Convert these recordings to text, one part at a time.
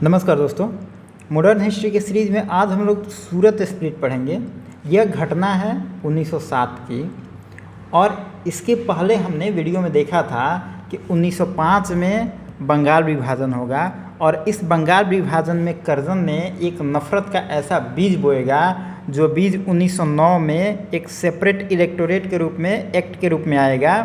नमस्कार दोस्तों, modern history के सीरीज़ में आज हम लोग सूरत स्प्लिट पढ़ेंगे। यह घटना है 1907 की और इसके पहले हमने वीडियो में देखा था कि 1905 में बंगाल विभाजन होगा और इस बंगाल विभाजन में कर्जन ने एक नफ़रत का ऐसा बीज बोएगा जो बीज 1909 में एक सेपरेट इलेक्टोरेट के रूप में एक्ट के रूप में आएगा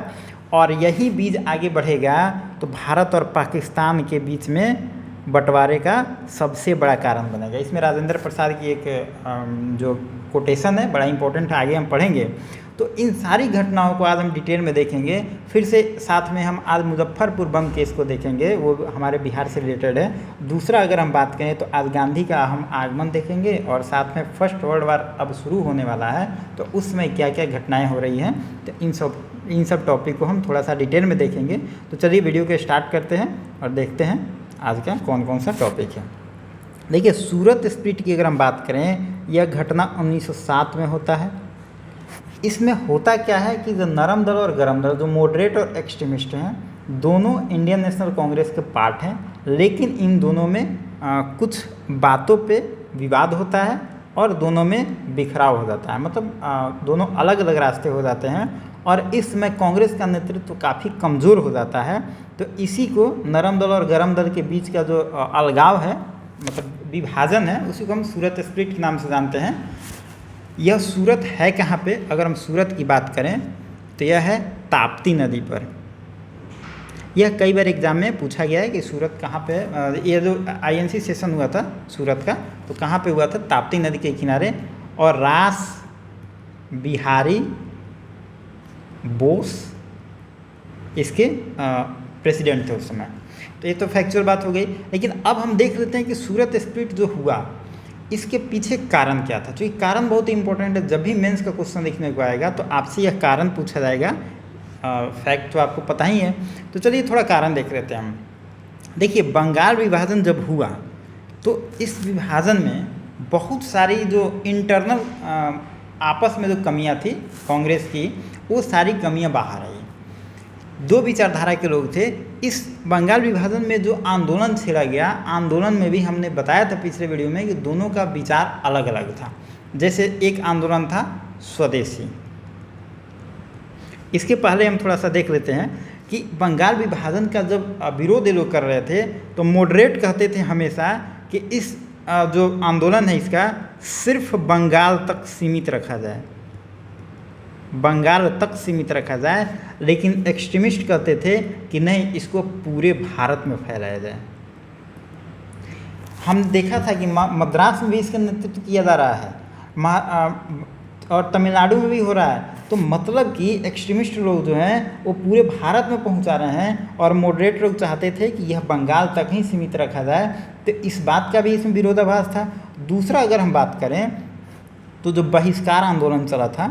और यही बीज आगे बढ़ेगा तो भारत और पाकिस्तान के बीच में बंटवारे का सबसे बड़ा कारण बनेगा। इसमें राजेंद्र प्रसाद की एक जो कोटेशन है बड़ा इंपॉर्टेंट है, आगे हम पढ़ेंगे। तो इन सारी घटनाओं को आज हम डिटेल में देखेंगे। फिर से साथ में हम आज मुजफ्फरपुर बम केस को देखेंगे, वो हमारे बिहार से रिलेटेड है। दूसरा अगर हम बात करें तो आज गांधी का हम आगमन देखेंगे और साथ में फर्स्ट वर्ल्ड वार अब शुरू होने वाला है तो उसमें क्या क्या घटनाएँ हो रही हैं, तो इन सब टॉपिक को हम थोड़ा सा डिटेल में देखेंगे। तो चलिए वीडियो को स्टार्ट करते हैं और देखते हैं आज का कौन कौन सा टॉपिक है। देखिए, सूरत स्प्लिट की अगर हम बात करें, यह घटना 1907 में होता है। इसमें होता क्या है कि जो नरम दल और गरम दल, जो मॉडरेट और एक्सट्रीमिस्ट हैं, दोनों इंडियन नेशनल कांग्रेस के पार्ट हैं, लेकिन इन दोनों में कुछ बातों पे विवाद होता है और दोनों में बिखराव हो जाता है। मतलब दोनों अलग अलग रास्ते हो जाते हैं और इसमें कांग्रेस का नेतृत्व काफ़ी कमज़ोर हो जाता है। तो इसी को नरम दल और गरम दल के बीच का जो अलगाव है, मतलब विभाजन है, उसी को हम सूरत स्प्लिट के नाम से जानते हैं। यह सूरत है कहाँ पे? अगर हम सूरत की बात करें तो यह है ताप्ती नदी पर। यह कई बार एग्जाम में पूछा गया है कि सूरत कहाँ पे है। यह जो INC सेशन हुआ था सूरत का, तो कहाँ पे हुआ था? ताप्ती नदी के किनारे। और रास बिहारी बोस इसके प्रेसिडेंट थे उस समय। तो ये तो फैक्चुअल बात हो गई। लेकिन अब हम देख लेते हैं कि सूरत स्प्लिट जो हुआ इसके पीछे कारण क्या था। तो ये कारण बहुत इंपॉर्टेंट है। जब भी मेंस का क्वेश्चन देखने को आएगा तो आपसे यह कारण पूछा जाएगा। फैक्ट तो आपको पता ही है। तो चलिए थोड़ा कारण देख लेते हैं हम। देखिए, बंगाल विभाजन जब हुआ तो इस विभाजन में बहुत सारी जो इंटरनल आपस में जो कमियां थी कांग्रेस की, वो सारी कमियां बाहर आई। दो विचारधारा के लोग थे। इस बंगाल विभाजन में जो आंदोलन छेड़ा गया, आंदोलन में भी हमने बताया था पिछले वीडियो में कि दोनों का विचार अलग अलग था। जैसे एक आंदोलन था स्वदेशी। इसके पहले हम थोड़ा सा देख लेते हैं कि बंगाल विभाजन का जब विरोध ये लोग कर रहे थे तो मॉडरेट कहते थे हमेशा कि इस जो आंदोलन है इसका सिर्फ बंगाल तक सीमित रखा जाए, बंगाल तक सीमित रखा जाए। लेकिन एक्सट्रीमिस्ट कहते थे कि नहीं, इसको पूरे भारत में फैलाया जाए। हम देखा था कि मद्रास में भी इसका नेतृत्व किया जा रहा है और तमिलनाडु में भी हो रहा है। तो मतलब कि एक्सट्रीमिस्ट लोग जो हैं वो पूरे भारत में पहुंचा रहे हैं और मॉडरेट लोग चाहते थे कि यह बंगाल तक ही सीमित रखा जाए। तो इस बात का भी इसमें विरोधाभास था। दूसरा अगर हम बात करें तो जो बहिष्कार आंदोलन चला था,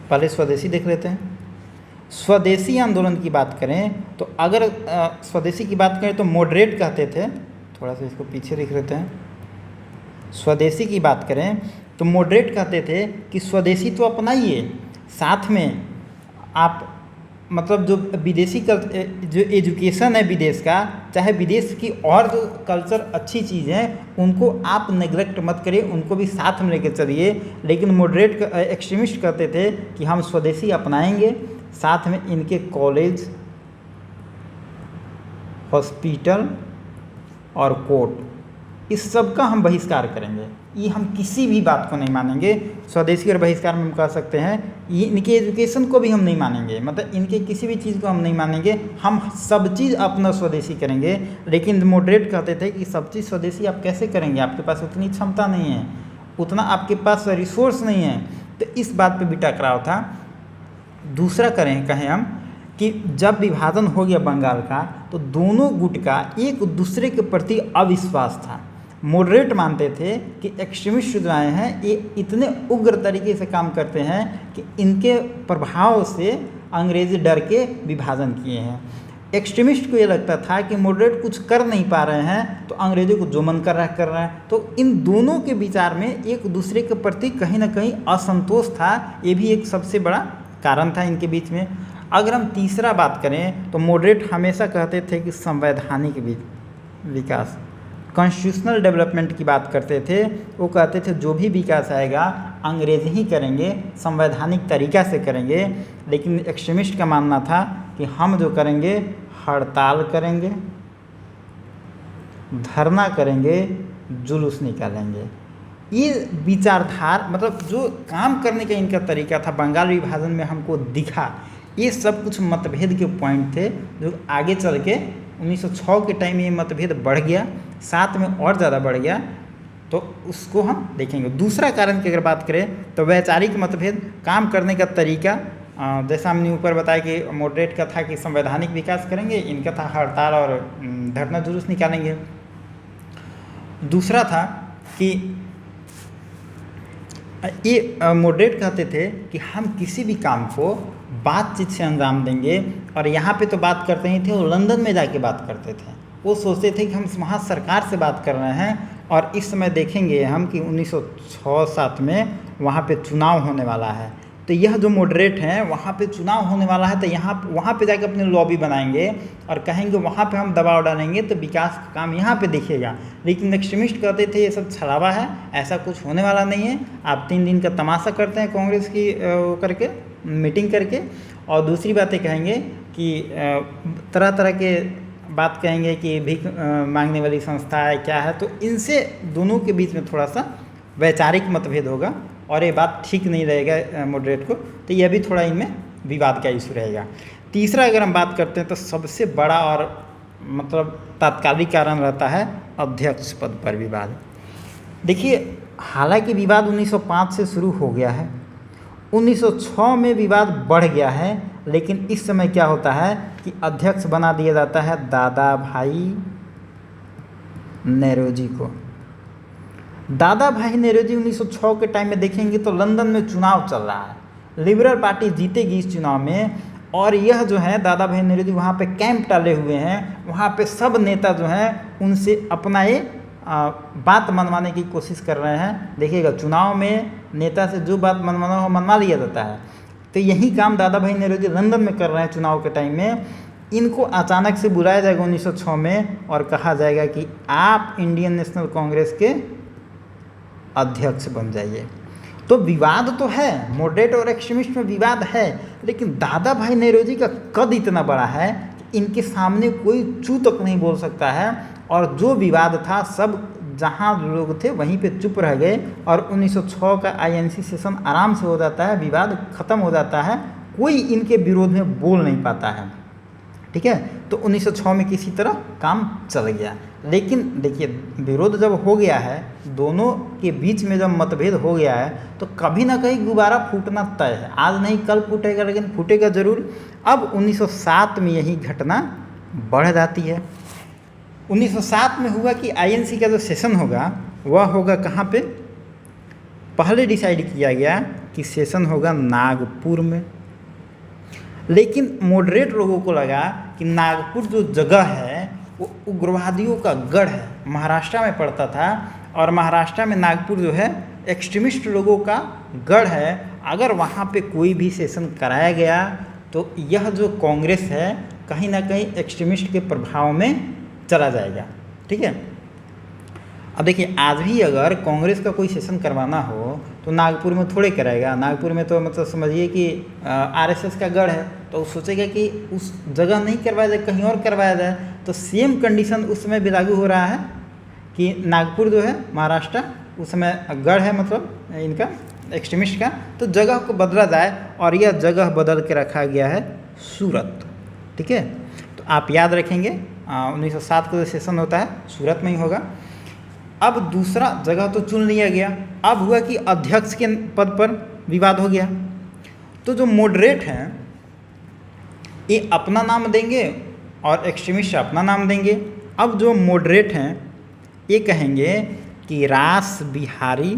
पहले स्वदेशी देख लेते हैं। स्वदेशी आंदोलन की बात करें तो अगर स्वदेशी की बात करें तो मॉडरेट कहते थे, थोड़ा सा इसको पीछे लिख लेते हैं। स्वदेशी की बात करें तो मॉडरेट कहते थे कि स्वदेशी तो अपनाइए, साथ में आप मतलब जो विदेशी जो एजुकेशन है विदेश का, चाहे विदेश की और जो कल्चर अच्छी चीज़ हैं उनको आप नेग्लेक्ट मत करिए, उनको भी साथ में लेकर चलिए। लेकिन मॉडरेट एक्सट्रीमिस्ट कहते थे कि हम स्वदेशी अपनाएंगे, साथ में इनके कॉलेज, हॉस्पिटल और कोर्ट, इस सब का हम बहिष्कार करेंगे। ये हम किसी भी बात को नहीं मानेंगे। स्वदेशी और बहिष्कार में हम कह सकते हैं ये इनके एजुकेशन को भी हम नहीं मानेंगे, मतलब इनके किसी भी चीज़ को हम नहीं मानेंगे। हम सब चीज़ अपना स्वदेशी करेंगे। लेकिन मॉडरेट कहते थे कि सब चीज़ स्वदेशी आप कैसे करेंगे, आपके पास उतनी क्षमता नहीं है, उतना आपके पास रिसोर्स नहीं है। तो इस बात पर भी टकराव था। दूसरा कहें हम कि जब विभाजन हो गया बंगाल का तो दोनों गुट का एक दूसरे के प्रति अविश्वास था। मॉडरेट मानते थे कि एक्सट्रीमिस्ट जो आए हैं ये इतने उग्र तरीके से काम करते हैं कि इनके प्रभाव से अंग्रेज़ी डर के विभाजन किए हैं। एक्सट्रीमिस्ट को ये लगता था कि मॉडरेट कुछ कर नहीं पा रहे हैं तो अंग्रेज़ों को जो मन कर रहा है। तो इन दोनों के विचार में एक दूसरे के प्रति कहीं ना कहीं असंतोष था। ये भी एक सबसे बड़ा कारण था इनके बीच में। अगर हम तीसरा बात करें तो मॉडरेट हमेशा कहते थे कि संवैधानिक विकास, कॉन्स्टिट्यूशनल डेवलपमेंट की बात करते थे। वो कहते थे जो भी विकास आएगा अंग्रेज़ ही करेंगे, संवैधानिक तरीक़ा से करेंगे। लेकिन एक्सट्रीमिस्ट का मानना था कि हम जो करेंगे हड़ताल करेंगे, धरना करेंगे, जुलूस निकालेंगे। ये विचारधारा मतलब जो काम करने का इनका तरीका था बंगाल विभाजन में हमको दिखा। ये सब कुछ मतभेद के पॉइंट थे जो आगे चल के 1906 के टाइम ये मतभेद बढ़ गया, साथ में और ज़्यादा बढ़ गया, तो उसको हम देखेंगे। दूसरा कारण की अगर बात करें तो वैचारिक मतभेद, काम करने का तरीका। जैसा हमने ऊपर बताया कि मॉडरेट का था कि संवैधानिक विकास करेंगे, इनका था हड़ताल और धरना जुलूस निकालेंगे। दूसरा था कि ये मॉडरेट कहते थे कि हम किसी भी काम को बातचीत से अंजाम देंगे, और यहाँ पे तो बात करते ही थे, वो लंदन में जाके बात करते थे। वो सोचते थे कि हम वहाँ सरकार से बात कर रहे हैं। और इस समय देखेंगे हम कि 1906-07 में वहाँ पे चुनाव होने वाला है, तो यह जो मॉडरेट हैं वहाँ पे चुनाव होने वाला है, तो वहाँ पे जाके अपने लॉबी बनाएंगे और कहेंगे वहाँ पे हम दबाव डालेंगे तो विकास का काम यहाँ पे दिखेगा। लेकिन एक्सट्रीमिस्ट कहते थे ये सब छलावा है, ऐसा कुछ होने वाला नहीं है, आप 3 दिन का तमाशा करते हैं कांग्रेस की करके मीटिंग करके। और दूसरी बातें कहेंगे कि तरह तरह के बात कहेंगे कि भीख मांगने वाली संस्था है क्या है। तो इनसे दोनों के बीच में थोड़ा सा वैचारिक मतभेद होगा और ये बात ठीक नहीं रहेगा मॉडरेट को, तो यह भी थोड़ा इनमें विवाद का इशू रहेगा। तीसरा अगर हम बात करते हैं तो सबसे बड़ा और मतलब तात्कालिक कारण रहता है अध्यक्ष पद पर विवाद। देखिए, हालांकि विवाद 1905 से शुरू हो गया है, 1906 में विवाद बढ़ गया है, लेकिन इस समय क्या होता है कि अध्यक्ष बना दिया जाता है दादा भाई नेरोजी को। दादा भाई नेरोजी 1906 के टाइम में देखेंगे तो लंदन में चुनाव चल रहा है, लिबरल पार्टी जीतेगी इस चुनाव में, और यह जो है दादा भाई नेरोजी वहाँ पे कैंप डाले हुए हैं। वहाँ पे सब नेता जो हैं उनसे अपना ये बात मनवाने की कोशिश कर रहे हैं। देखिएगा, चुनाव में नेता से जो बात मनवाना हो मनवा लिया जाता है, तो यही काम दादा भाई नेरोजी लंदन में कर रहे हैं चुनाव के टाइम में। इनको अचानक से बुलाया जाएगा 1906 में और कहा जाएगा कि आप इंडियन नेशनल कांग्रेस के अध्यक्ष बन जाइए। तो विवाद तो है, मॉडरेट और एक्सट्रीमिस्ट में विवाद है, लेकिन दादा भाई नेरोजी का कद इतना बड़ा है कि इनके सामने कोई चू तक नहीं बोल सकता है। और जो विवाद था सब जहाँ लोग थे वहीं पे चुप रह गए, और 1906 का INC सेशन आराम से हो जाता है, विवाद खत्म हो जाता है, कोई इनके विरोध में बोल नहीं पाता है। ठीक है, तो 1906 में किसी तरह काम चल गया। लेकिन देखिए, विरोध जब हो गया है, दोनों के बीच में जब मतभेद हो गया है, तो कभी ना कहीं गुब्बारा फूटना तय है। आज नहीं कल फूटेगा, लेकिन फूटेगा ज़रूर। अब 1907 में यही घटना बढ़ जाती है। 1907 में हुआ कि INC का जो सेशन होगा वह होगा कहाँ पे? पहले डिसाइड किया गया कि सेशन होगा नागपुर में, लेकिन मॉडरेट लोगों को लगा कि नागपुर जो जगह है वो उग्रवादियों का गढ़ है, महाराष्ट्र में पड़ता था, और महाराष्ट्र में नागपुर जो है एक्सट्रीमिस्ट लोगों का गढ़ है। अगर वहाँ पे कोई भी सेशन कराया गया तो यह जो कांग्रेस है कहीं ना कहीं एक्सट्रीमिस्ट के प्रभाव में चला जाएगा। ठीक है, अब देखिए, आज भी अगर कांग्रेस का कोई सेशन करवाना हो तो नागपुर में थोड़े कराएगा। नागपुर में तो मतलब समझिए कि RSS का गढ़ है, तो सोचेगा कि उस जगह नहीं करवाया जाए, कहीं और करवाया जाए। तो सेम कंडीशन उस समय भी लागू हो रहा है कि नागपुर जो है महाराष्ट्र उस समय गढ़ है, मतलब इनका एक्सट्रीमिस्ट का, तो जगह को बदला जाए, और यह जगह बदल के रखा गया है सूरत। ठीक है, तो आप याद रखेंगे 1907 का जो सेशन होता है सूरत में ही होगा। अब दूसरा जगह तो चुन लिया गया, अब हुआ कि अध्यक्ष के पद पर विवाद हो गया। तो जो मॉडरेट हैं ये अपना नाम देंगे और एक्सट्रीमिस्ट अपना नाम देंगे। अब जो मॉडरेट हैं ये कहेंगे कि रास बिहारी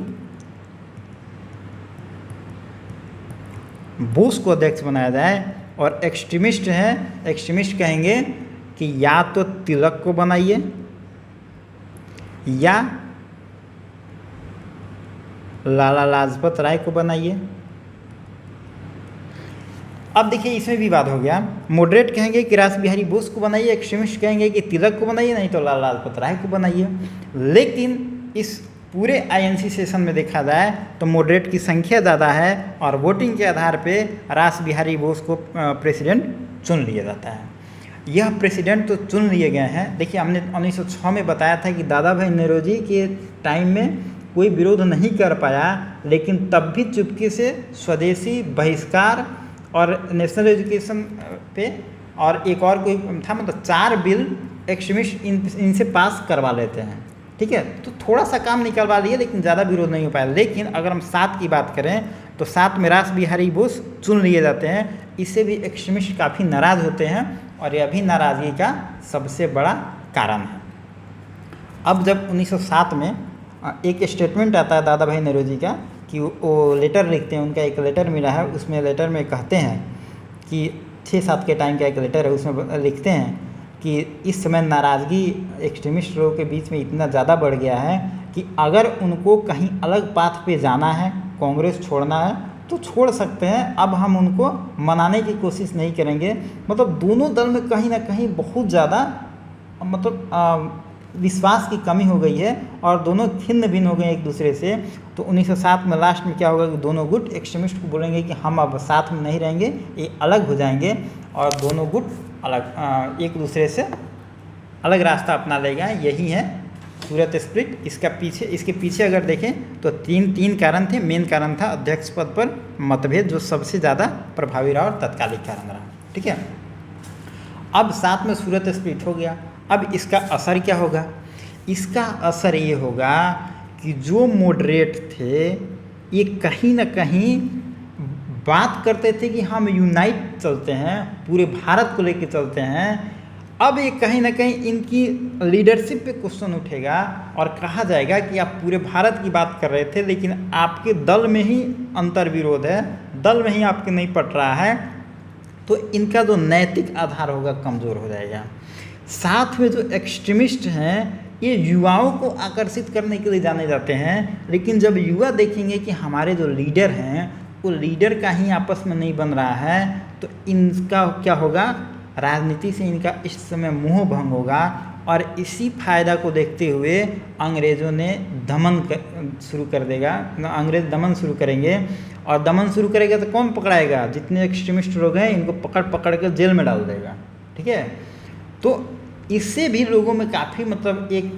बोस को अध्यक्ष बनाया जाए, और एक्सट्रीमिस्ट हैं, एक्सट्रीमिस्ट कहेंगे कि या तो तिलक को बनाइए या लाला लाजपत राय को बनाइए। अब देखिए इसमें विवाद हो गया। मॉडरेट कहेंगे कि रास बिहारी बोस को बनाइए, एक्सट्रीमिस्ट कहेंगे कि तिलक को बनाइए, नहीं तो लाला लाजपत राय को बनाइए। लेकिन इस पूरे आईएनसी सेशन में देखा जाए तो मॉडरेट की संख्या ज़्यादा है और वोटिंग के आधार पे रास बिहारी बोस को प्रेसिडेंट चुन लिया जाता है। यह प्रेसिडेंट तो चुन लिए गए हैं। देखिए हमने 1906 में बताया था कि दादा भाई नौरोजी के टाइम में कोई विरोध नहीं कर पाया, लेकिन तब भी चुपके से स्वदेशी, बहिष्कार और नेशनल एजुकेशन पे और एक और कोई था, मतलब 4 बिल एक्सट्रीमिस्ट इनसे पास करवा लेते हैं। ठीक है, तो थोड़ा सा काम निकलवा लिए, लेकिन ज़्यादा विरोध नहीं हो पाया। लेकिन अगर हम 7 की बात करें तो 7 में रास बिहारी बोस चुन लिए जाते हैं। इससे भी एक्सट्रीमिस्ट काफ़ी नाराज़ होते हैं और यह भी नाराज़गी का सबसे बड़ा कारण है। अब जब 1907 में एक स्टेटमेंट आता है दादा भाई नौरोजी का कि वो लेटर लिखते हैं, उनका एक लेटर मिला है, उसमें लेटर में कहते हैं कि 6-7 के टाइम का एक लेटर है, उसमें लिखते हैं कि इस समय नाराज़गी एक्सट्रीमिस्ट लोगों के बीच में इतना ज़्यादा बढ़ गया है कि अगर उनको कहीं अलग पाथ पे जाना है, कांग्रेस छोड़ना है तो छोड़ सकते हैं, अब हम उनको मनाने की कोशिश नहीं करेंगे। मतलब दोनों दल में कहीं ना कहीं बहुत ज़्यादा मतलब विश्वास की कमी हो गई है और दोनों छिन्न भिन्न हो गए एक दूसरे से। तो 1907 में लास्ट में क्या होगा कि दोनों गुट एक्सट्रीमिस्ट को बोलेंगे कि हम अब साथ में नहीं रहेंगे, ये अलग हो जाएंगे और दोनों गुट अलग एक दूसरे से अलग रास्ता अपना लेगा। यही है सूरत स्प्लिट। इसके पीछे अगर देखें तो तीन कारण थे। मेन कारण था अध्यक्ष पद पर मतभेद, जो सबसे ज़्यादा प्रभावी रहा और तत्कालिक कारण रहा। ठीक है, अब साथ में सूरत स्प्लिट हो गया। अब इसका असर क्या होगा? इसका असर ये होगा कि जो मॉडरेट थे ये कहीं ना कहीं बात करते थे कि हम यूनाइट चलते हैं, पूरे भारत को लेकर चलते हैं। अब ये कहीं ना कहीं इनकी लीडरशिप पे क्वेश्चन उठेगा और कहा जाएगा कि आप पूरे भारत की बात कर रहे थे, लेकिन आपके दल में ही अंतर विरोध है, दल में ही आपके नहीं पट रहा है, तो इनका जो नैतिक आधार होगा कमज़ोर हो जाएगा। साथ में जो एक्सट्रीमिस्ट हैं ये युवाओं को आकर्षित करने के लिए जाने जाते हैं, लेकिन जब युवा देखेंगे कि हमारे जो लीडर हैं वो लीडर का ही आपस में नहीं बन रहा है, तो इनका क्या होगा? राजनीति से इनका इस समय मोह भंग होगा। और इसी फायदा को देखते हुए अंग्रेज़ों ने दमन शुरू कर देगा, अंग्रेज़ दमन शुरू करेंगे। और दमन शुरू करेगा तो कौन पकड़ाएगा? जितने एक्सट्रीमिस्ट लोग हैं इनको पकड़ कर जेल में डाल देगा। ठीक है, तो इससे भी लोगों में काफ़ी मतलब एक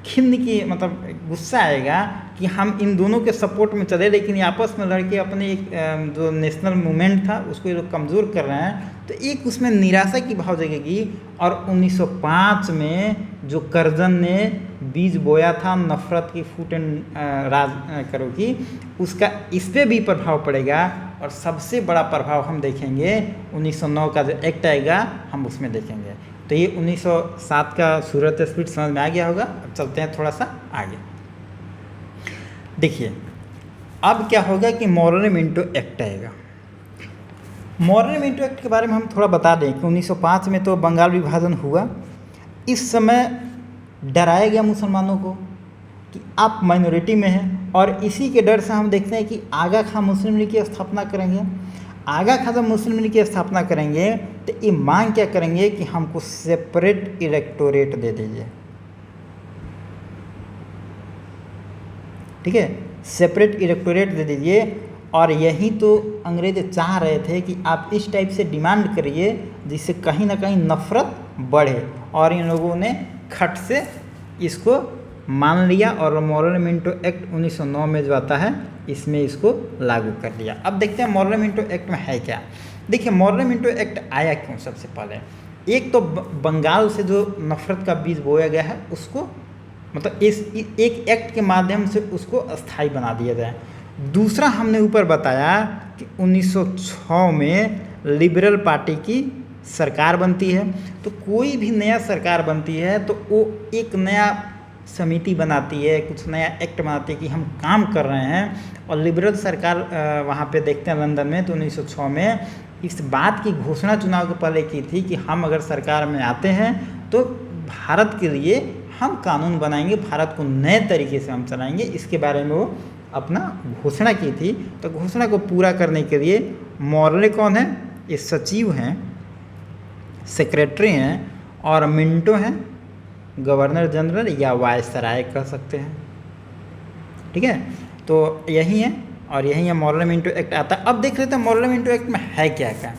खिन्न की मतलब गुस्सा आएगा कि हम इन दोनों के सपोर्ट में चले, लेकिन ये आपस में लड़के अपने एक जो नेशनल मूवमेंट था उसको ये लोग कमज़ोर कर रहे हैं। तो एक उसमें निराशा की भाव जगेगी। और 1905 में जो कर्जन ने बीज बोया था नफ़रत की फूट एंड राज करो की, उसका इस पर भी प्रभाव पड़ेगा। और सबसे बड़ा प्रभाव हम देखेंगे 1909 का जो एक्ट आएगा हम उसमें देखेंगे। तो ये 1907 का सूरत स्प्लिट समझ में आ गया होगा। अब चलते हैं थोड़ा सा आगे। देखिए अब क्या होगा कि मॉरले मिंटो एक्ट आएगा। मॉरले मिंटो एक्ट के बारे में हम थोड़ा बता दें कि 1905 में तो बंगाल विभाजन हुआ। इस समय डराया गया मुसलमानों को कि आप माइनॉरिटी में हैं, और इसी के डर से हम देखते हैं कि आगा खां मुस्लिम लीग की स्थापना करेंगे। आगा खां जब मुस्लिम लीग की स्थापना करेंगे तो ये मांग क्या करेंगे कि हमको सेपरेट इलेक्टोरेट दे दीजिए। ठीक है, सेपरेट इलेक्टोरेट दे दीजिए। और यही तो अंग्रेज चाह रहे थे कि आप इस टाइप से डिमांड करिए जिससे कहीं ना कहीं नफ़रत बढ़े, और इन लोगों ने खट से इसको मान लिया और मॉरले मिंटो एक्ट 1909 में जो आता है इसमें इसको लागू कर दिया। अब देखते हैं मॉरले मिंटो एक्ट में है क्या। देखिए मॉरले मिंटो एक्ट आया क्यों? सबसे पहले एक तो बंगाल से जो नफ़रत का बीज बोया गया है उसको मतलब इस एक एक्ट के माध्यम से उसको अस्थाई बना दिया जाए। दूसरा हमने ऊपर बताया कि 1906 में लिबरल पार्टी की सरकार बनती है। तो कोई भी नया सरकार बनती है तो वो एक नया समिति बनाती है, कुछ नया एक्ट बनाती है कि हम काम कर रहे हैं। और लिबरल सरकार वहाँ पे देखते हैं लंदन में, तो 1906 में इस बात की घोषणा चुनाव के पहले की थी कि हम अगर सरकार में आते हैं तो भारत के लिए हम कानून बनाएंगे, भारत को नए तरीके से हम चलाएंगे। इसके बारे में वो अपना घोषणा की थी। तो घोषणा को पूरा करने के लिए मॉर्ले कौन है? ये सचिव हैं, सेक्रेटरी हैं, और मिंटो हैं गवर्नर जनरल या वायसराय कह सकते हैं। ठीक है, तो यही है और यही है मॉर्ले मिंटो एक्ट आता है। अब देख लेते हैं मॉर्ले मिंटो एक्ट में है क्या क्या।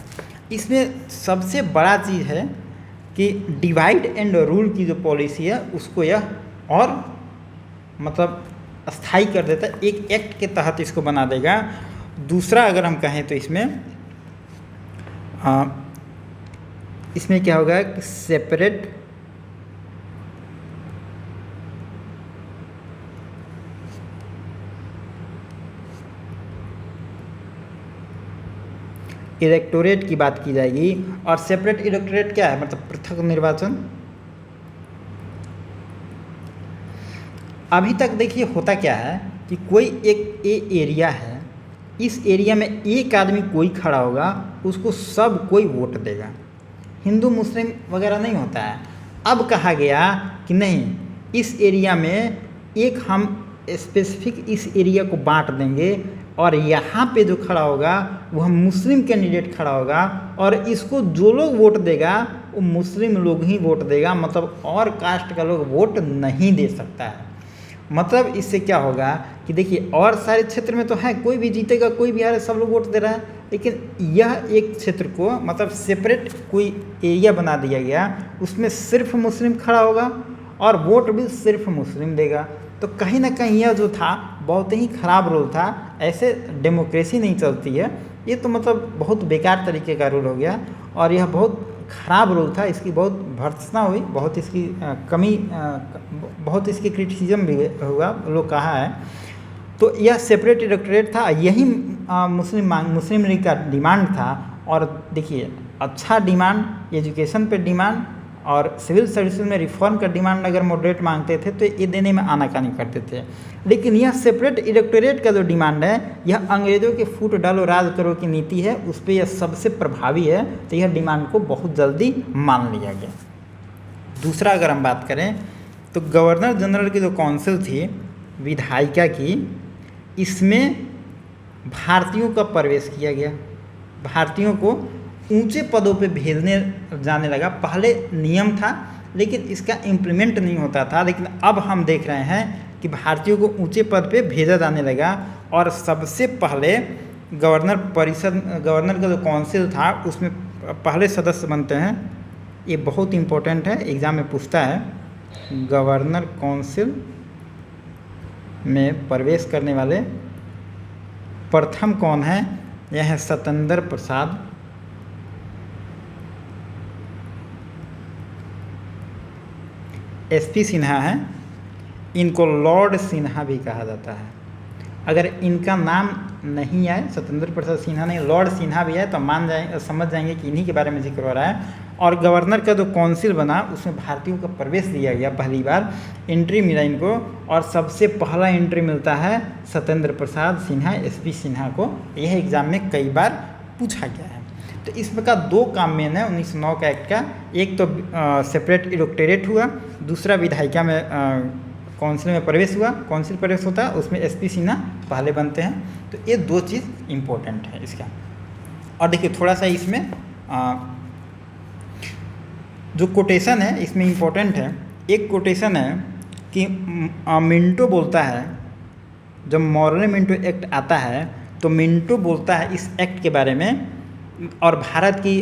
इसमें सबसे बड़ा चीज़ है कि डिवाइड एंड रूल की जो पॉलिसी है उसको यह और मतलब स्थायी कर देता है, एक एक्ट के तहत इसको बना देगा। दूसरा अगर हम कहें तो इसमें क्या होगा कि सेपरेट इलेक्टोरेट की बात की जाएगी। और सेपरेट इलेक्टोरेट क्या है? मतलब पृथक निर्वाचन। अभी तक देखिए होता क्या है कि कोई एक एरिया है, इस एरिया में एक आदमी कोई खड़ा होगा, उसको सब कोई वोट देगा, हिंदू मुस्लिम वगैरह नहीं होता है। अब कहा गया कि नहीं, इस एरिया में एक हम स्पेसिफिक इस एरिया को बांट देंगे और यहाँ पे जो खड़ा होगा वह मुस्लिम कैंडिडेट खड़ा होगा और इसको जो लोग वोट देगा वो मुस्लिम लोग ही वोट देगा, मतलब और कास्ट का लोग वोट नहीं दे सकता है। मतलब इससे क्या होगा कि देखिए और सारे क्षेत्र में तो है कोई भी जीतेगा कोई भी हारे सब लोग वोट दे रहा है, लेकिन यह एक क्षेत्र को मतलब सेपरेट कोई एरिया बना दिया गया, उसमें सिर्फ मुस्लिम खड़ा होगा और वोट भी सिर्फ मुस्लिम देगा। तो कहीं ना कहीं यह जो था बहुत ही ख़राब रूल था, ऐसे डेमोक्रेसी नहीं चलती है। ये तो मतलब बहुत बेकार तरीके का रूल हो गया और यह बहुत ख़राब रूल था, इसकी बहुत भर्त्सना हुई, बहुत इसकी कमी, बहुत इसकी क्रिटिसिज्म भी हुआ, लोग कहा है। तो यह सेपरेट इलेक्टोरेट था, यही मुस्लिम लीग का डिमांड था। और देखिए अच्छा डिमांड, एजुकेशन पे डिमांड और सिविल सर्विसेज में रिफॉर्म का डिमांड अगर मॉडरेट मांगते थे तो ये देने में आनाकानी करते थे। लेकिन यह सेपरेट इलेक्टोरेट का जो डिमांड है यह अंग्रेज़ों के फूट डालो राज करो की नीति है, उस पर यह सबसे प्रभावी है, तो यह डिमांड को बहुत जल्दी मान लिया गया। दूसरा अगर हम बात करें तो गवर्नर जनरल की जो काउंसिल थी विधायिका की, इसमें भारतीयों का प्रवेश किया गया, भारतीयों को ऊंचे पदों पे भेजने जाने लगा। पहले नियम था लेकिन इसका इम्प्लीमेंट नहीं होता था, लेकिन अब हम देख रहे हैं कि भारतीयों को ऊंचे पद पे भेजा जाने लगा। और सबसे पहले गवर्नर का जो काउंसिल था उसमें पहले सदस्य बनते हैं, ये बहुत इम्पोर्टेंट है, एग्ज़ाम में पूछता है, गवर्नर काउंसिल में प्रवेश करने वाले प्रथम कौन है? यह है सत्येंद्र प्रसाद। एसपी सिन्हा है, इनको लॉर्ड सिन्हा भी कहा जाता है। अगर इनका नाम नहीं आए, सत्येंद्र प्रसाद सिन्हा नहीं, लॉर्ड सिन्हा भी है, तो समझ जाएंगे कि इन्हीं के बारे में जिक्र हो रहा है। और गवर्नर का जो काउंसिल बना उसमें भारतीयों का प्रवेश दिया गया, पहली बार एंट्री मिला इनको, और सबसे पहला एंट्री मिलता है सत्येंद्र प्रसाद सिन्हा, एसपी सिन्हा को। यह एग्ज़ाम में कई बार पूछा गया है। तो इस प्रकार दो काम मेन है 1909 का एक्ट का, एक तो सेपरेट इलेक्टोरेट हुआ, दूसरा विधायिका में काउंसिल में प्रवेश हुआ, काउंसिल प्रवेश होता है उसमें एसपी सिन्हा पहले बनते हैं। तो ये दो चीज़ इम्पोर्टेंट है इसका। और देखिए थोड़ा सा इसमें जो कोटेशन है इसमें इम्पोर्टेंट है। एक कोटेशन है कि मिंटो बोलता है, जब मॉर्ले मिंटो एक्ट आता है तो मिंटो बोलता है इस एक्ट के बारे में और भारत की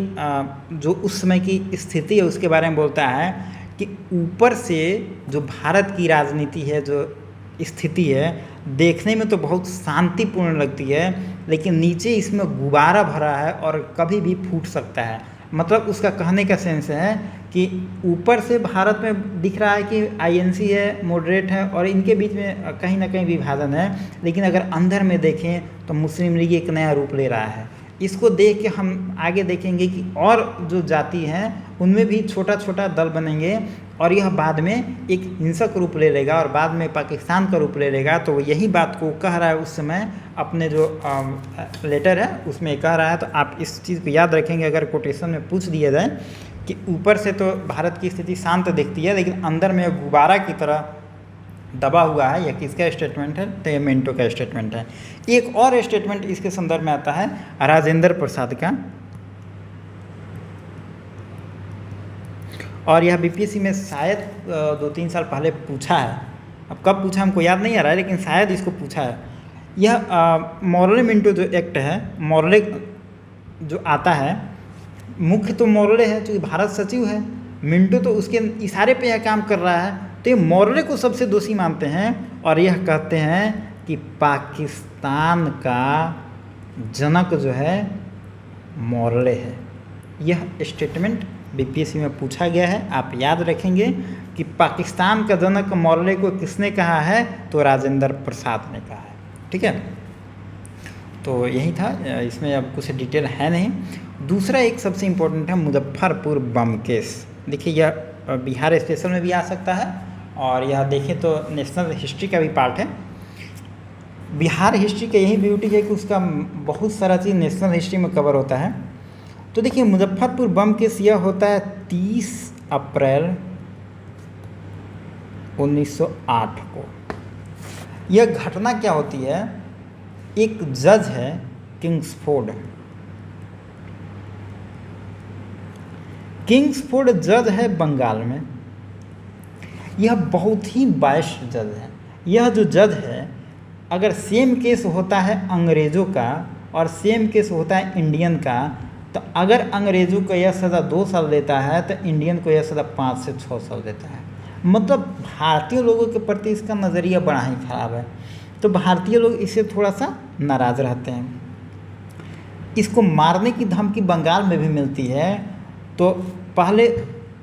जो उस समय की स्थिति है उसके बारे में बोलता है कि ऊपर से जो भारत की राजनीति है, जो स्थिति है, देखने में तो बहुत शांतिपूर्ण लगती है, लेकिन नीचे इसमें गुब्बारा भरा है और कभी भी फूट सकता है। मतलब उसका कहने का सेंस है कि ऊपर से भारत में दिख रहा है कि आईएनसी है, मॉडरेट है और इनके बीच में कहीं ना कहीं विभाजन है, लेकिन अगर अंदर में देखें तो मुस्लिम लीग एक नया रूप ले रहा है। इसको देख के हम आगे देखेंगे कि और जो जाति हैं उनमें भी छोटा छोटा दल बनेंगे और यह बाद में एक हिंसक रूप ले लेगा और बाद में पाकिस्तान का रूप ले लेगा। तो यही बात को कह रहा है उस समय अपने जो लेटर है उसमें कह रहा है। तो आप इस चीज़ को याद रखेंगे, अगर कोटेशन में पूछ दिया जाए कि ऊपर से तो भारत की स्थिति शांत दिखती है लेकिन अंदर में गुब्बारा की तरह दबा हुआ है, यह किसका स्टेटमेंट है? तो ये मिंटो का स्टेटमेंट है। एक और स्टेटमेंट इसके संदर्भ में आता है राजेंद्र प्रसाद का, और यह बीपीएससी में शायद 2-3 साल पहले पूछा है। अब कब पूछा हमको याद नहीं आ रहा है, लेकिन शायद इसको पूछा है। यह मोर्ले मिंटो जो एक्ट है, मोर्ले जो आता है, मुख्य तो मोर्ले है क्योंकि भारत सचिव है, मिंटो तो उसके इशारे पे यह काम कर रहा है, तो ये मोर्ले को सबसे दोषी मानते हैं और यह कहते हैं कि पाकिस्तान का जनक जो है मोर्ले है। यह स्टेटमेंट बीपीएससी में पूछा गया है, आप याद रखेंगे कि पाकिस्तान का जनक मोर्ले को किसने कहा है? तो राजेंद्र प्रसाद ने कहा है। ठीक है, तो यही था, इसमें अब कुछ डिटेल है नहीं। दूसरा एक सबसे इम्पोर्टेंट है मुजफ्फरपुर बम केस। देखिए यह बिहार स्पेशल में भी आ सकता है और यह देखें तो नेशनल हिस्ट्री का भी पार्ट है। बिहार हिस्ट्री का यही ब्यूटी है कि उसका बहुत सारा चीज़ नेशनल हिस्ट्री में कवर होता है। तो देखिए मुजफ्फरपुर बम केस यह होता है 30 अप्रैल 1908 को। यह घटना क्या होती है? एक जज है किंग्सफोर्ड, किंग्सफोर्ड जज है बंगाल में। यह बहुत ही बायस्ड जज है। यह जो जज है, अगर सेम केस होता है अंग्रेज़ों का और सेम केस होता है इंडियन का, तो अगर अंग्रेज़ों को यह सज़ा 2 साल देता है तो इंडियन को यह सज़ा 5 से 6 साल देता है। मतलब भारतीय लोगों के प्रति इसका नज़रिया बड़ा ही खराब है, तो भारतीय लोग इससे थोड़ा सा नाराज़ रहते हैं। इसको मारने की धमकी बंगाल में भी मिलती है, तो पहले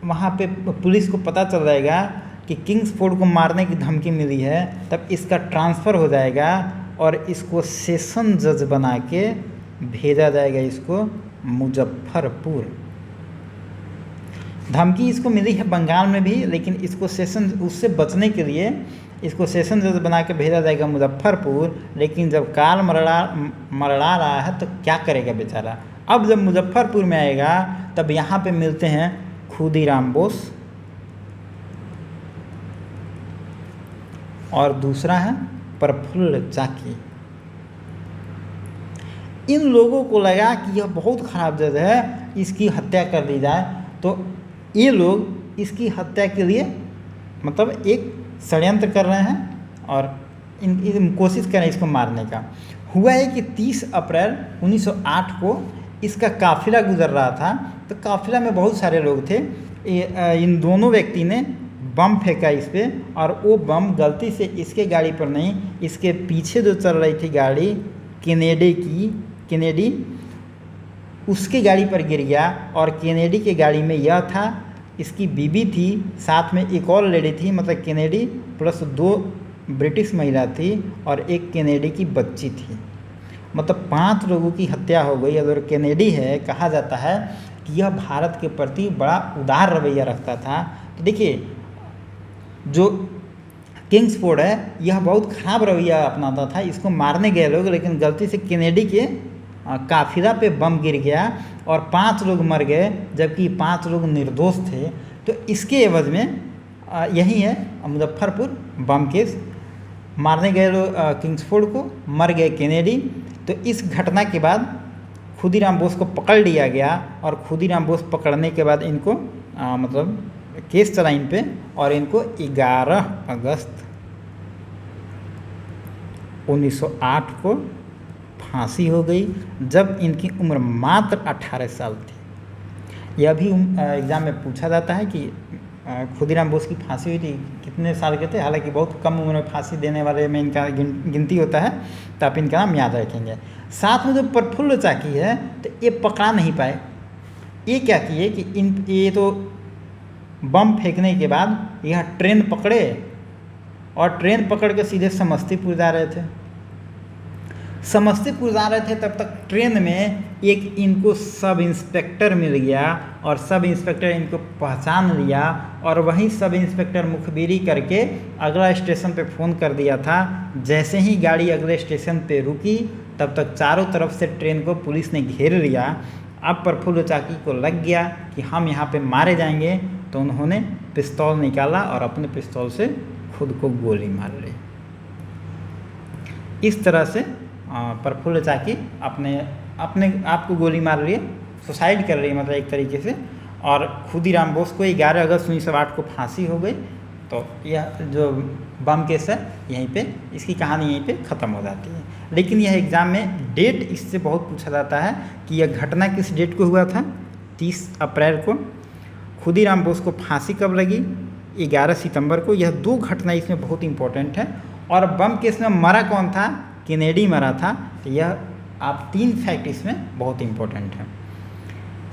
वहाँ पे पुलिस को पता चल जाएगा कि किंग्सफोर्ड को मारने की धमकी मिली है, तब इसका ट्रांसफ़र हो जाएगा और इसको सेशन जज बना के भेजा जाएगा इसको मुजफ्फरपुर। धमकी इसको मिली है बंगाल में भी, लेकिन इसको सेशन, उससे बचने के लिए इसको सेशन जज बना के भेजा जाएगा मुजफ्फरपुर। लेकिन जब काल मरड़ा रहा है तो क्या करेगा बेचारा। अब जब मुजफ्फरपुर में आएगा तब यहाँ पे मिलते हैं खुदीराम बोस और दूसरा है प्रफुल्ल चाकी। इन लोगों को लगा कि यह बहुत ख़राब जज है, इसकी हत्या कर दी जाए, तो ये लोग इसकी हत्या के लिए मतलब एक षड्यंत्र कर रहे हैं और इन कोशिश कर रहे हैं इसको मारने का। हुआ है कि 30 अप्रैल 1908 को इसका काफिला गुजर रहा था, तो काफिला में बहुत सारे लोग थे। इन दोनों व्यक्ति ने बम फेंका इस पर, और वो बम गलती से इसके गाड़ी पर नहीं, इसके पीछे जो चल रही थी गाड़ी केनेडी उसके गाड़ी पर गिर गया। और केनेडी के गाड़ी में यह था, इसकी बीबी थी, साथ में एक और लेडी थी, मतलब केनेडी प्लस 2 ब्रिटिश महिला थी और एक केनेडी की बच्ची थी। मतलब 5 लोगों की हत्या हो गई। अगर केनेडी है, कहा जाता है कि यह भारत के प्रति बड़ा उदार रवैया रखता था। तो देखिए जो किंग्सफोर्ड है यह बहुत ख़राब रवैया अपनाता था। इसको मारने गए लोग, लेकिन गलती से केनेडी के काफिला पे बम गिर गया और 5 लोग मर गए, जबकि 5 लोग निर्दोष थे। तो इसके एवज में यही है मुजफ्फरपुर बम केस। मारने गए लोग किंग्सफोर्ड को, मर गए केनेडी। तो इस घटना के बाद खुदीराम बोस को पकड़ लिया गया और खुदीराम बोस पकड़ने के बाद इनको मतलब केस चला इन पे, और इनको 11 अगस्त 1908 को फांसी हो गई, जब इनकी उम्र मात्र 18 साल थी। यह भी एग्ज़ाम में पूछा जाता है कि खुदीराम बोस की फांसी हुई थी कितने साल के थे। हालांकि बहुत कम उम्र में फांसी देने वाले में इनका गिनती होता है, तो आप इनका नाम याद रखेंगे। साथ में जो प्रफुल्ल चाकी है, तो ये पकड़ा नहीं पाए। ये क्या किए कि ये तो बम फेंकने के बाद यह ट्रेन पकड़े और ट्रेन पकड़ के सीधे समस्तीपुर जा रहे थे। समस्तीपुर जा रहे थे, तब तक ट्रेन में एक इनको सब इंस्पेक्टर मिल गया और सब इंस्पेक्टर इनको पहचान लिया, और वहीं सब इंस्पेक्टर मुखबिरी करके अगला स्टेशन पे फ़ोन कर दिया था। जैसे ही गाड़ी अगले स्टेशन पे रुकी, तब तक चारों तरफ से ट्रेन को पुलिस ने घेर लिया। अब प्रफुल्ल चाकी को लग गया कि हम यहाँ पे मारे जाएंगे, तो उन्होंने पिस्तौल निकाला और अपने पिस्तौल से खुद को गोली मार ली। इस तरह से प्रफुल्ल चाकी अपने आप को गोली मार रही है, सुसाइड कर रही है मतलब एक तरीके से। और खुदीराम बोस को 11 अगस्त 1908 को फांसी हो गई। तो यह जो बम केस है यहीं पे इसकी कहानी यहीं पे ख़त्म हो जाती है। लेकिन यह एग्ज़ाम में डेट इससे बहुत पूछा जाता है कि यह घटना किस डेट को हुआ था, 30 अप्रैल को। खुदीराम बोस को फांसी कब लगी, 11 सितंबर को। यह 2 घटना इसमें बहुत इंपॉर्टेंट है। और बम केस में मरा कौन था, केनेडी मरा था। तो यह आप 3 फैक्ट इसमें बहुत इंपॉर्टेंट है।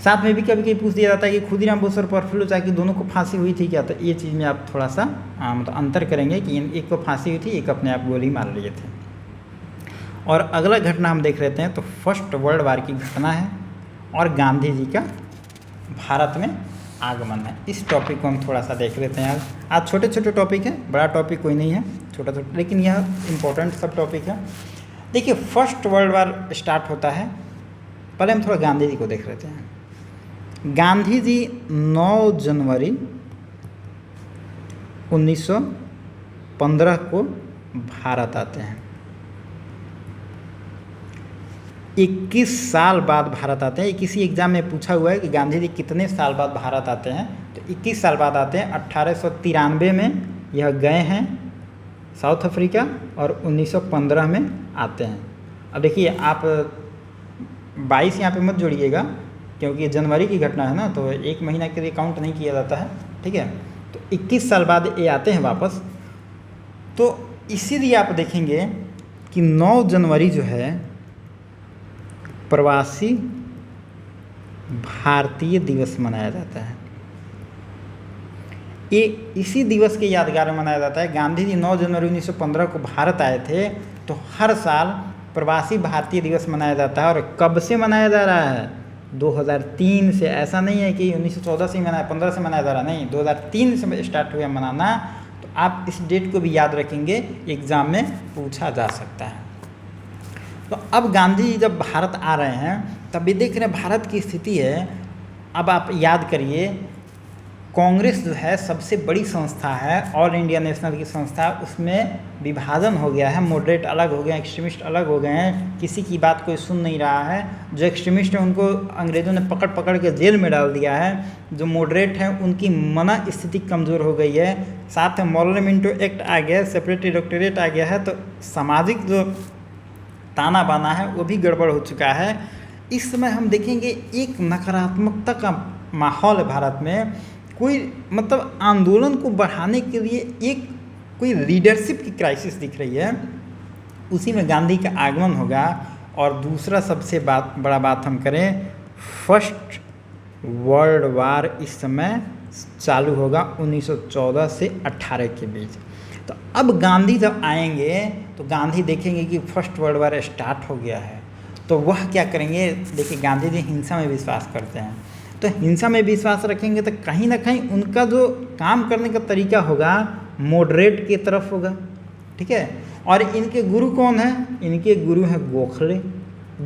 साथ में भी कभी कभी पूछ दिया जाता है कि खुदीराम बोस और प्रफुल्ल चाकी दोनों को फांसी हुई थी क्या। तो ये चीज़ में आप थोड़ा सा मतलब अंतर करेंगे कि एक को फांसी हुई थी, एक अपने आप गोली मार लिए थे। और अगला घटना हम देख लेते हैं तो फर्स्ट वर्ल्ड वार की घटना है और गांधी जी का भारत में आगमन है। इस टॉपिक को हम थोड़ा सा देख लेते हैं। आज छोटे छोटे टॉपिक है, बड़ा टॉपिक कोई नहीं है, छोटा छोटा, लेकिन यह इम्पोर्टेंट सब टॉपिक है। देखिए फर्स्ट वर्ल्ड वार स्टार्ट होता है, पहले हम थोड़ा गांधी जी को देख लेते हैं। गांधी जी 9 जनवरी 1915 को भारत आते हैं। 21 साल बाद भारत आते हैं। किसी एग्जाम में पूछा हुआ है कि गांधी जी कितने साल बाद भारत आते हैं, तो 21 साल बाद आते हैं। 1893 में यह गए हैं साउथ अफ्रीका और 1915 में आते हैं। अब देखिए आप 22 यहाँ पे मत जोड़िएगा क्योंकि ये जनवरी की घटना है ना, तो 1 महीना के लिए काउंट नहीं किया जाता है, ठीक है। तो 21 साल बाद ये आते हैं वापस। तो इसीलिए आप देखेंगे कि 9 जनवरी जो है प्रवासी भारतीय दिवस मनाया जाता है। ये इसी दिवस के यादगार में मनाया जाता है। गांधी जी 9 जनवरी 1915 को भारत आए थे, तो हर साल प्रवासी भारतीय दिवस मनाया जाता है। और कब से मनाया जा रहा है, 2003 से। ऐसा नहीं है कि 1914 से मनाया, 15 से मनाया जा रहा, नहीं, 2003 से स्टार्ट हुआ मनाना। तो आप इस डेट को भी याद रखेंगे, एग्ज़ाम में पूछा जा सकता है। तो अब गांधी जी जब भारत आ रहे हैं तब भी देख रहे हैं भारत की स्थिति है। अब आप याद करिए, कांग्रेस जो है सबसे बड़ी संस्था है, ऑल इंडिया नेशनल की संस्था, उसमें विभाजन हो गया है। मॉडरेट अलग हो गए हैं, एक्सट्रीमिस्ट अलग हो गए हैं, किसी की बात कोई सुन नहीं रहा है। जो एक्सट्रीमिस्ट हैं उनको अंग्रेज़ों ने पकड़ पकड़ के जेल में डाल दिया है। जो मॉडरेट हैं उनकी मना स्थिति कमज़ोर हो गई है। साथ में मॉरल मिंटो एक्ट आ गया, सेपरेट इलेक्टोरेट आ गया है। तो सामाजिक जो ताना बाना है वो भी गड़बड़ हो चुका है। इस समय हम देखेंगे एक नकारात्मकता का माहौल है भारत में। कोई मतलब आंदोलन को बढ़ाने के लिए एक कोई लीडरशिप की क्राइसिस दिख रही है। उसी में गांधी का आगमन होगा। और दूसरा सबसे बड़ा बात हम करें, फर्स्ट वर्ल्ड वार इस समय चालू होगा 1914 से 18 के बीच। तो अब गांधी जब आएंगे तो गांधी देखेंगे कि फर्स्ट वर्ल्ड वार स्टार्ट हो गया है। तो वह क्या करेंगे, देखिए गांधी जी हिंसा में विश्वास करते हैं। तो हिंसा में विश्वास रखेंगे तो कहीं ना कहीं उनका जो काम करने का तरीका होगा मॉडरेट की तरफ होगा, ठीक है। और इनके गुरु कौन हैं, इनके गुरु हैं गोखले।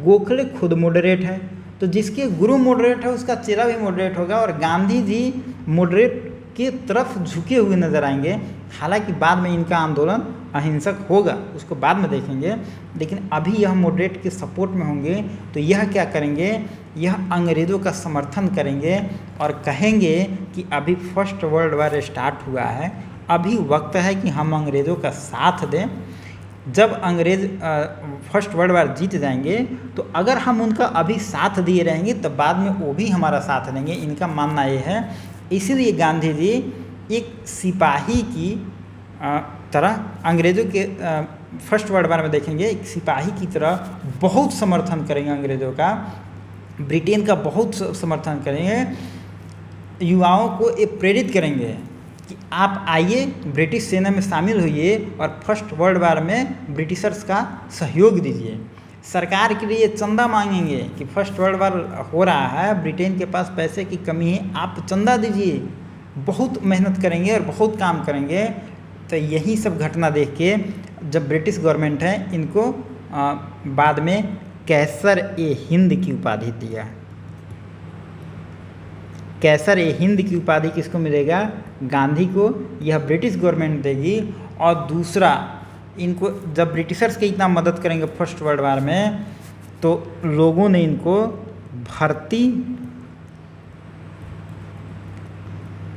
गोखले खुद मॉडरेट है, तो जिसके गुरु मॉडरेट है उसका चेहरा भी मॉडरेट होगा। और गांधी जी मॉडरेट की तरफ झुके हुए नजर आएंगे। हालांकि बाद में इनका आंदोलन अहिंसक होगा, उसको बाद में देखेंगे, लेकिन अभी यह मॉडरेट के सपोर्ट में होंगे। तो यह क्या करेंगे, यह अंग्रेज़ों का समर्थन करेंगे और कहेंगे कि अभी फर्स्ट वर्ल्ड वार स्टार्ट हुआ है, अभी वक्त है कि हम अंग्रेज़ों का साथ दें। जब अंग्रेज़ फर्स्ट वर्ल्ड वार जीत जाएंगे तो अगर हम उनका अभी साथ दिए रहेंगे तो बाद में वो भी हमारा साथ देंगे, इनका मानना ये है। इसीलिए गांधी जी एक सिपाही की तरह अंग्रेज़ों के फर्स्ट वर्ल्ड वार में देखेंगे, एक सिपाही की तरह बहुत समर्थन करेंगे अंग्रेज़ों का, ब्रिटेन का बहुत समर्थन करेंगे। युवाओं को ये प्रेरित करेंगे कि आप आइए, ब्रिटिश सेना में शामिल होइए और फर्स्ट वर्ल्ड वार में ब्रिटिशर्स का सहयोग दीजिए। सरकार के लिए चंदा मांगेंगे कि फर्स्ट वर्ल्ड वार हो रहा है, ब्रिटेन के पास पैसे की कमी है, आप चंदा दीजिए। बहुत मेहनत करेंगे और बहुत काम करेंगे। तो यही सब घटना देख के जब ब्रिटिश गवर्नमेंट है इनको बाद में कैसर ए हिंद की उपाधि दिया। कैसर ए हिंद की उपाधि किसको मिलेगा? गांधी को। यह ब्रिटिश गवर्नमेंट देगी। और दूसरा, इनको जब ब्रिटिशर्स की इतना मदद करेंगे फर्स्ट वर्ल्ड वार में, तो लोगों ने इनको भर्ती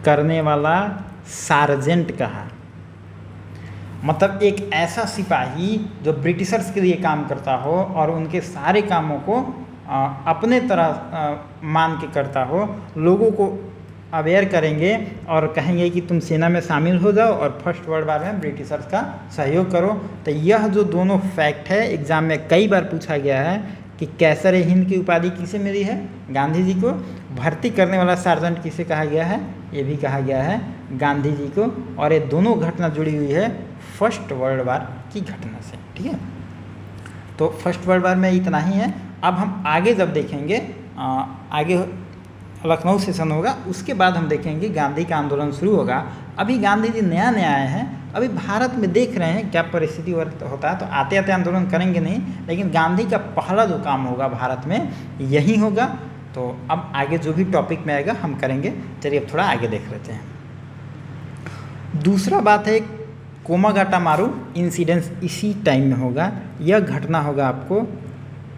करने वाला सार्जेंट कहा। मतलब एक ऐसा सिपाही जो ब्रिटिशर्स के लिए काम करता हो और उनके सारे कामों को अपने तरह मान के करता हो, लोगों को अवेयर करेंगे और कहेंगे कि तुम सेना में शामिल हो जाओ और फर्स्ट वर्ल्ड वार में ब्रिटिशर्स का सहयोग करो। तो यह जो दोनों फैक्ट है एग्ज़ाम में कई बार पूछा गया है कि कैसर हिंद की उपाधि किसे मिली है? गांधी जी को। भर्ती करने वाला सार्जेंट किसे कहा गया है? ये भी कहा गया है गांधी जी को। और ये दोनों घटना जुड़ी हुई है फर्स्ट वर्ल्ड वार की घटना से। ठीक है, तो फर्स्ट वर्ल्ड वार में इतना ही है। अब हम आगे जब देखेंगे, आगे लखनऊ सेशन होगा, उसके बाद हम देखेंगे गांधी का आंदोलन शुरू होगा। अभी गांधी जी नया नया आए हैं, अभी भारत में देख रहे हैं क्या परिस्थिति होता है, तो आते आते आंदोलन करेंगे नहीं, लेकिन गांधी का पहला जो काम होगा भारत में यही होगा। तो अब आगे जो भी टॉपिक में आएगा हम करेंगे। चलिए अब थोड़ा आगे देख लेते हैं। दूसरा बात है कोमागाटामारू इंसिडेंस, इसी टाइम में होगा। यह घटना होगा आपको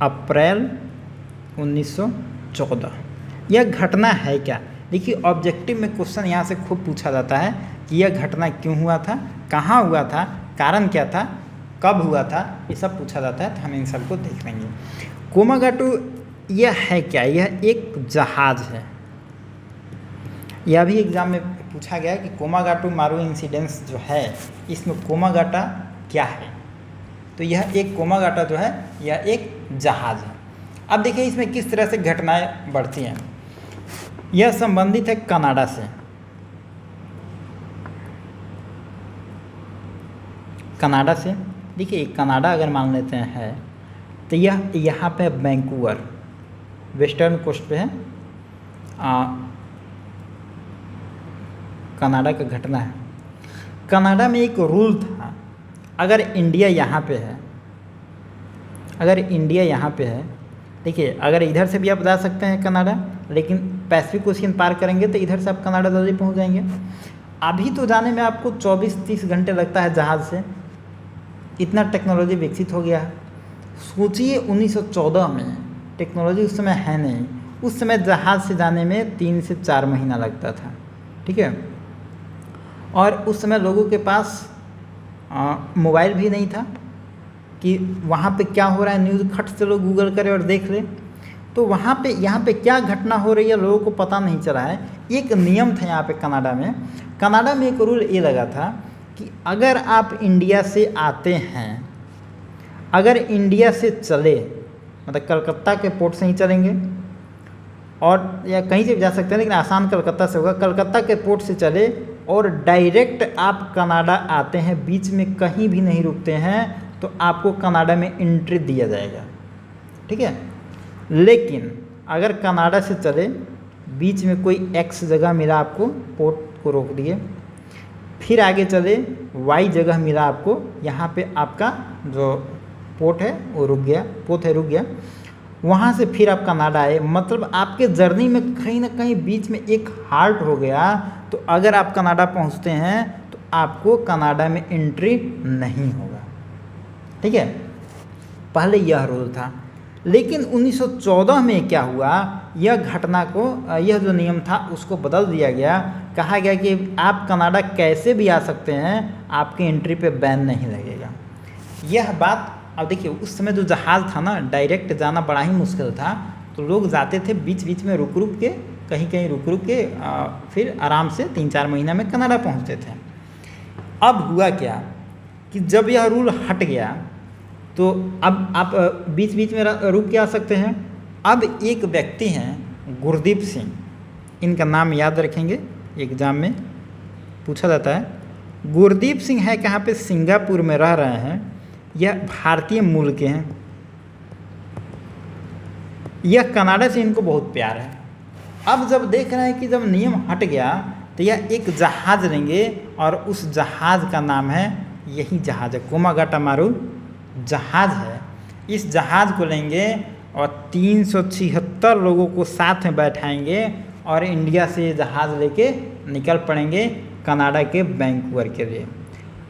अप्रैल 1914। यह घटना है क्या? देखिए ऑब्जेक्टिव में क्वेश्चन यहाँ से खूब पूछा जाता है कि यह घटना क्यों हुआ था, कहाँ हुआ था, कारण क्या था, कब हुआ था, ये सब पूछा जाता है। तो हम इन सब को देख लेंगे। कोमागाटू यह है क्या? यह एक जहाज़ है। यह भी एग्जाम में पूछा गया कि कोमागाटू मारू इंसिडेंस जो है, इसमें कोमागाटा क्या है? तो यह एक कोमागाटा जो है यह एक जहाज़ है। अब देखिए इसमें किस तरह से घटनाएं बढ़ती हैं। यह संबंधित है कनाडा से। कनाडा से देखिए, कनाडा अगर मान लेते हैं तो यह यहाँ पे वैंकूवर वेस्टर्न कोस्ट पे है। कनाडा का घटना है। कनाडा में एक रूल था, अगर इंडिया यहाँ पे है, अगर इंडिया यहाँ पे है, देखिए अगर इधर से भी आप जा सकते हैं कनाडा, लेकिन पैसिफिक ओशियन पार करेंगे तो इधर से आप कनाडा जल्दी पहुँच जाएंगे। अभी तो जाने में आपको 24-30 घंटे लगता है जहाज़ से, इतना टेक्नोलॉजी विकसित हो गया है। सोचिए 1914 में, टेक्नोलॉजी उस समय है नहीं, उस समय जहाज़ से जाने में 3 से 4 महीना लगता था। ठीक है, और उस समय लोगों के पास मोबाइल भी नहीं था कि वहाँ पे क्या हो रहा है न्यूज़ खट से लोग गूगल करे और देख ले। तो वहाँ पे यहाँ पे क्या घटना हो रही है लोगों को पता नहीं चला है। एक नियम था यहाँ पे कनाडा में एक रूल ये लगा था कि अगर आप इंडिया से आते हैं, अगर इंडिया से चले, मतलब कलकत्ता के पोर्ट से ही चलेंगे और या कहीं से भी जा सकते हैं, लेकिन आसान कलकत्ता से होगा, कलकत्ता के पोर्ट से चले और डायरेक्ट आप कनाडा आते हैं, बीच में कहीं भी नहीं रुकते हैं, तो आपको कनाडा में एंट्री दिया जाएगा। ठीक है, लेकिन अगर कनाडा से चले, बीच में कोई एक्स जगह मिला आपको, पोर्ट को रोक दिए, फिर आगे चले वाई जगह मिला आपको, यहाँ पे आपका जो पोर्ट है वो रुक गया, पोर्ट है रुक गया, वहाँ से फिर आप कनाडा आए, मतलब आपके जर्नी में कहीं ना कहीं बीच में एक हाल्ट हो गया। तो अगर आप कनाडा पहुँचते हैं तो आपको कनाडा में एंट्री नहीं होगा। ठीक है, पहले यह रूल था। लेकिन 1914 में क्या हुआ, यह घटना को, यह जो नियम था उसको बदल दिया गया। कहा गया कि आप कनाडा कैसे भी आ सकते हैं, आपकी एंट्री पे बैन नहीं लगेगा। यह बात, अब देखिए उस समय जो जहाज़ था ना, डायरेक्ट जाना बड़ा ही मुश्किल था, तो लोग जाते थे बीच बीच में रुक रुक के, कहीं कहीं रुक रुक के, फिर आराम से 3-4 महीना में कनाडा पहुंचते थे। अब हुआ क्या कि जब यह रूल हट गया तो अब आप बीच बीच में रुक के आ सकते हैं। अब एक व्यक्ति हैं गुरदीप सिंह, इनका नाम याद रखेंगे, एग्ज़ाम में पूछा जाता है। गुरदीप सिंह है कहाँ पे, सिंगापुर में रह रहे हैं। यह भारतीय मूल के हैं। यह कनाडा से इनको बहुत प्यार है। अब जब देख रहे हैं कि जब नियम हट गया तो यह एक जहाज़ लेंगे और उस जहाज़ का नाम है, यही जहाज़ है कोमागाटामारू जहाज़ है। इस जहाज़ को लेंगे और 376 लोगों को साथ में बैठाएंगे और इंडिया से जहाज़ लेके निकल पड़ेंगे कनाडा के वैंकूवर के लिए।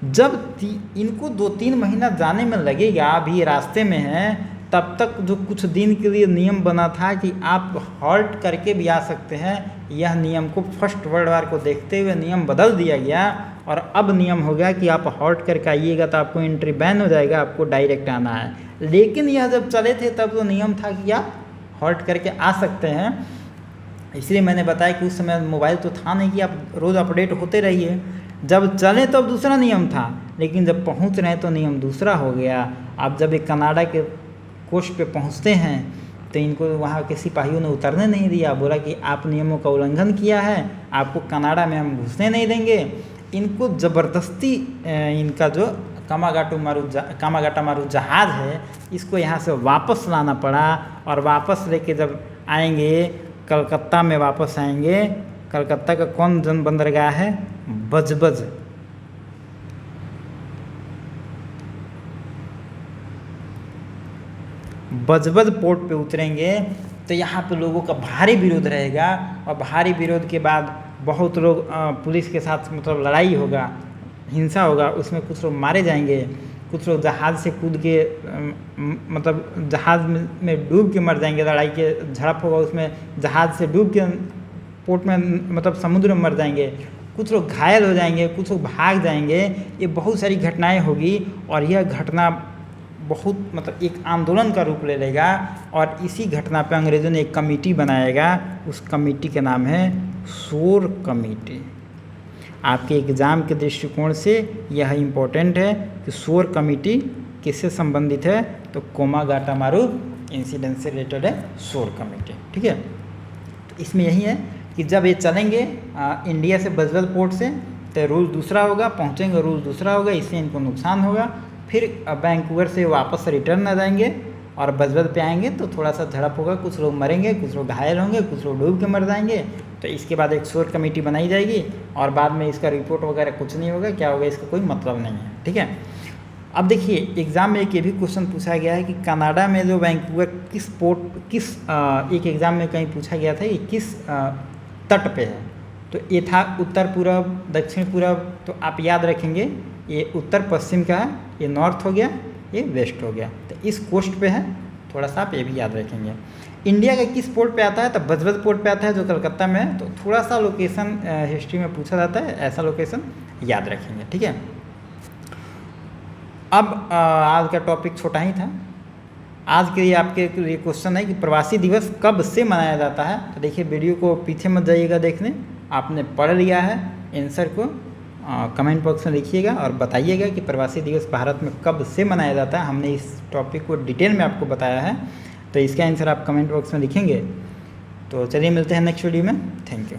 जब इनको 2-3 महीना जाने में लगेगा, अभी रास्ते में हैं, तब तक जो कुछ दिन के लिए नियम बना था कि आप हॉल्ट करके भी आ सकते हैं, यह नियम को फर्स्ट वर्ल्ड वार को देखते हुए नियम बदल दिया गया और अब नियम हो गया कि आप हॉल्ट करके आइएगा तो आपको एंट्री बैन हो जाएगा, आपको डायरेक्ट आना है। लेकिन यह जब चले थे तब तो नियम था कि आप हॉल्ट करके आ सकते हैं। इसलिए मैंने बताया कि उस समय मोबाइल तो था नहीं कि आप रोज़ अपडेट होते रहिए। जब चले तब दूसरा नियम था, लेकिन जब पहुंच रहे तो नियम दूसरा हो गया। आप जब एक कनाडा के कोस्ट पे पहुंचते हैं तो इनको वहाँ के सिपाहियों ने उतरने नहीं दिया, बोला कि आप नियमों का उल्लंघन किया है, आपको कनाडा में हम घुसने नहीं देंगे। इनको ज़बरदस्ती इनका जो कामागाटा मारू जहाज़ है इसको यहाँ से वापस लाना पड़ा और वापस लेके जब आएंगे कलकत्ता में वापस आएंगे। कलकत्ता का कौन जन बंदरगाह है? बजबज। बजबज पोर्ट पे उतरेंगे तो यहाँ पे लोगों का भारी विरोध रहेगा और भारी विरोध के बाद बहुत लोग पुलिस के साथ मतलब लड़ाई होगा, हिंसा होगा, उसमें कुछ लोग मारे जाएंगे, कुछ लोग जहाज़ से कूद के मतलब जहाज़ में डूब के मर जाएंगे, लड़ाई के झड़प होगा उसमें जहाज़ से डूब के पोर्ट में मतलब समुद्र में मर जाएंगे, कुछ लोग घायल हो जाएंगे, कुछ लोग भाग जाएंगे। ये बहुत सारी घटनाएं होगी और यह घटना बहुत मतलब एक आंदोलन का रूप ले लेगा और इसी घटना पे अंग्रेज़ों ने एक कमेटी बनाएगा। उस कमेटी का नाम है शोर कमेटी। आपके एग्ज़ाम के दृष्टिकोण से यह इम्पोर्टेंट है कि शोर कमेटी किससे संबंधित है, तो कामागाटामारू इंसिडेंट से रिलेटेड है शोर कमेटी। ठीक है, तो इसमें यही है कि जब ये चलेंगे इंडिया से बजबज पोर्ट से तो रूल दूसरा होगा, पहुँचेंगे रूल दूसरा होगा, इससे इनको नुकसान होगा। फिर वैंकूवर से वापस रिटर्न आ जाएंगे और बजबज पे आएंगे तो थोड़ा सा झड़प होगा, कुछ लोग मरेंगे, कुछ लोग घायल होंगे, कुछ लोग डूब के मर जाएंगे। तो इसके बाद एक शोर कमेटी बनाई जाएगी और बाद में इसका रिपोर्ट वगैरह कुछ नहीं होगा, क्या होगा इसका कोई मतलब नहीं है। ठीक है, अब देखिए एग्ज़ाम में एक ये भी क्वेश्चन पूछा गया है कि कनाडा में जो वैंकूवर किस पोर्ट एक एग्ज़ाम में कहीं पूछा गया था ये किस तट पे है, तो ये था उत्तर पूर्व, दक्षिण पूर्व। तो आप याद रखेंगे ये उत्तर पश्चिम का है, ये नॉर्थ हो गया, ये वेस्ट हो गया, तो इस कोस्ट पे है, थोड़ा सा आप ये भी याद रखेंगे। इंडिया का किस पोर्ट पे आता है, तो बजबज पोर्ट पे आता है जो कलकत्ता में है। तो थोड़ा सा लोकेशन हिस्ट्री में पूछा जाता है, ऐसा लोकेशन याद रखेंगे। ठीक है, अब आज का टॉपिक छोटा ही था। आज के लिए आपके लिए क्वेश्चन है कि प्रवासी दिवस कब से मनाया जाता है। तो देखिए वीडियो को पीछे मत जाइएगा देखने, आपने पढ़ लिया है, आंसर को कमेंट बॉक्स में लिखिएगा और बताइएगा कि प्रवासी दिवस भारत में कब से मनाया जाता है। हमने इस टॉपिक को डिटेल में आपको बताया है, तो इसका आंसर आप कमेंट बॉक्स में लिखेंगे। तो चलिए मिलते हैं नेक्स्ट वीडियो में। Thank you.